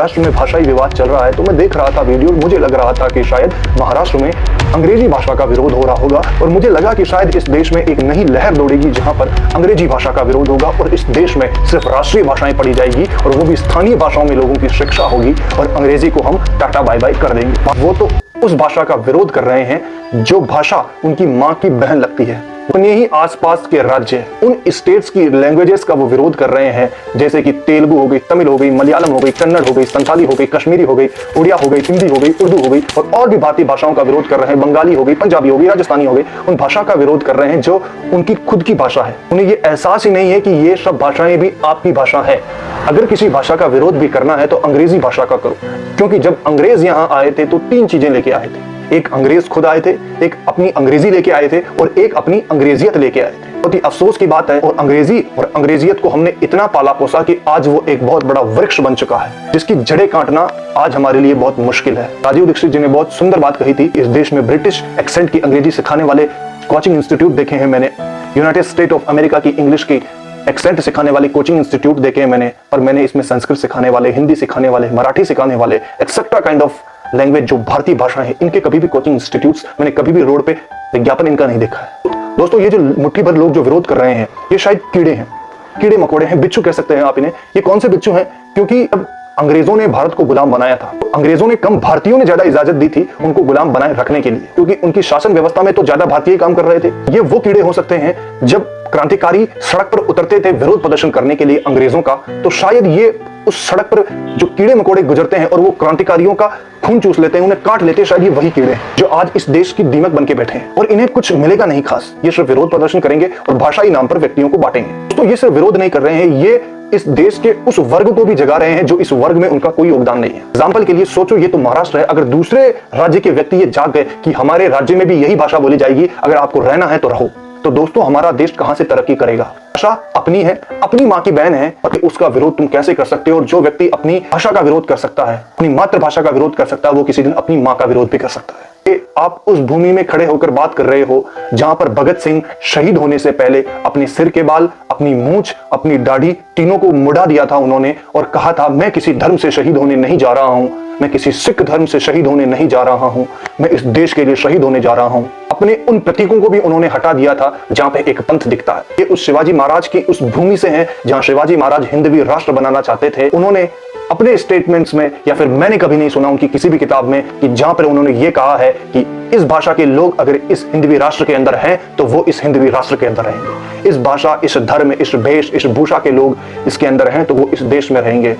महाराष्ट्र में भाषाई विवाद चल रहा है, तो मैं देख रहा था वीडियो, मुझे लग रहा था कि शायद महाराष्ट्र में अंग्रेजी भाषा का विरोध हो रहा होगा और मुझे लगा कि शायद इस देश में एक नई लहर दौड़ेगी जहां पर अंग्रेजी भाषा का विरोध होगा और इस देश में सिर्फ राष्ट्रीय भाषाएं पढ़ी जाएगी और वो भी स्थानीय भाषाओं में लोगों की शिक्षा होगी और अंग्रेजी को हम टाटा बाय बाय कर देंगे। वो तो उस भाषा का विरोध कर रहे हैं जो भाषा उनकी माँ की बहन लगती है। उन्हीं ही आसपास के राज्य, उन स्टेट्स की लैंग्वेजेस का वो विरोध कर रहे हैं, जैसे कि तेलुगु हो गई, तमिल हो गई, मलयालम हो गई, कन्नड़ हो गई, संथाली हो गई, कश्मीरी हो गई, उड़िया हो गई, हिंदी हो गई, उर्दू हो गई और भी भारतीय भाषाओं का विरोध कर रहे हैं। बंगाली हो गई, पंजाबी हो गई, राजस्थानी हो गई, उन भाषा का विरोध कर रहे हैं जो उनकी खुद की भाषा है। उन्हें ये एहसास ही नहीं है कि ये सब भाषाएं भी आपकी भाषा है। अगर किसी भाषा का विरोध भी करना है तो अंग्रेजी भाषा का करो, क्योंकि जब अंग्रेज यहाँ आए थे तो 3 चीजें लेके आए थे। एक अंग्रेज खुद आए थे, एक अपनी अंग्रेजी लेके आए थे और एक अपनी अंग्रेजियत लेके आए थे। बहुत ही अफसोस की बात है और अंग्रेजी और अंग्रेजियत को हमने इतना पाला पोसा कि आज वो एक बहुत बड़ा वृक्ष बन चुका है जिसकी जड़ें काटना आज हमारे लिए बहुत मुश्किल है। राजीव दीक्षित जी ने बहुत सुंदर बात कही थी, इस देश में ब्रिटिश एक्सेंट की अंग्रेजी सिखाने वाले कोचिंग इंस्टीट्यूट देखे हैं मैंने, यूनाइटेड स्टेट ऑफ अमेरिका की इंग्लिश की एक्सेंट सिखाने वाले कोचिंग इंस्टीट्यूट देखे हैं मैंने, और मैंने इसमें संस्कृत सिखाने वाले, हिंदी सिखाने वाले, मराठी सिखाने वाले, एक्सेट्रा काइंड ऑफ लैंग्वेज जो भारतीय भाषा है, इनके कभी भी कोचिंग इंस्टीट्यूट्स मैंने कभी भी रोड पे विज्ञापन इनका नहीं देखा है। दोस्तों, ये जो मुट्ठी भर लोग जो विरोध कर रहे हैं ये शायद कीड़े हैं, कीड़े मकोड़े हैं, बिच्छू कह सकते हैं आप इन्हें। ये कौन से बिच्छू हैं? क्योंकि अब अंग्रेजों ने भारत को गुलाम बनाया था, अंग्रेजों ने कम भारतीयों ने ज्यादा इजाजत दी थी उनको गुलाम बनाए रखने के लिए, क्योंकि उनकी शासन व्यवस्था में तो ज्यादा भारतीय काम कर रहे थे। ये वो कीड़े हो सकते हैं जब क्रांतिकारी सड़क पर उतरते थे विरोध प्रदर्शन करने के लिए अंग्रेजों का, तो शायद ये उस सड़क पर जो कीड़े मकोड़े गुजरते हैं और वो क्रांतिकारियों का खून चूस लेते हैं, उन्हें काट लेते हैं, शायद ये वही कीड़े हैं जो आज इस देश की दीमक बन के बैठे हैं और इन्हें कुछ मिलेगा नहीं खास। ये सिर्फ विरोध प्रदर्शन करेंगे और भाषाई नाम पर व्यक्तियों को बांटेंगे। तो ये सिर्फ विरोध नहीं कर रहे हैं, ये इस देश के उस वर्ग को भी जगा रहे हैं जो इस वर्ग में उनका कोई योगदान नहीं है। एग्जाम्पल के लिए सोचो, ये तो महाराष्ट्र है, अगर दूसरे राज्य के व्यक्ति ये जाग गए कि हमारे राज्य में भी यही भाषा बोली जाएगी, अगर आपको रहना है तो रहो, तो दोस्तों हमारा देश कहां से तरक्की करेगा? भाषा अपनी है, अपनी माँ की बहन है, और उसका विरोध तुम कैसे कर सकते हो? और जो व्यक्ति अपनी भाषा का विरोध कर सकता है, अपनी मातृभाषा का विरोध कर सकता है, वो किसी दिन अपनी माँ का विरोध भी कर सकता है। आप उस भूमि में खड़े होकर बात कर रहे हो जहां पर भगत सिंह शहीद होने से पहले अपने सिर के बाल, अपनी मूंछ, अपनी दाढ़ी तीनों को मुड़ा दिया था उन्होंने और कहा था, मैं किसी धर्म से शहीद होने नहीं जा रहा हूं, मैं किसी सिख धर्म से शहीद होने नहीं जा रहा हूं, मैं इस देश के लिए शहीद होने जा रहा हूं। अपने उन प्रतीकों को भी उन्होंने हटा दिया था जहां पे एक पंथ दिखता है। ये उस शिवाजी महाराज की उस भूमि से है जहां शिवाजी महाराज हिंदवी राष्ट्र बनाना चाहते थे। उन्होंने अपने स्टेटमेंट्स में, या फिर मैंने कभी नहीं सुना उनकी किसी भी किताब में, कि जहां पर उन्होंने ये कहा है कि इस भाषा के लोग अगर इस हिंदवी राष्ट्र के अंदर हैं तो वो इस हिंदवी राष्ट्र के अंदर रहेंगे। इस भाषा, इस धर्म, इस भेष, इस भूषा के लोग इसके अंदर हैं तो वो इस देश में रहेंगे।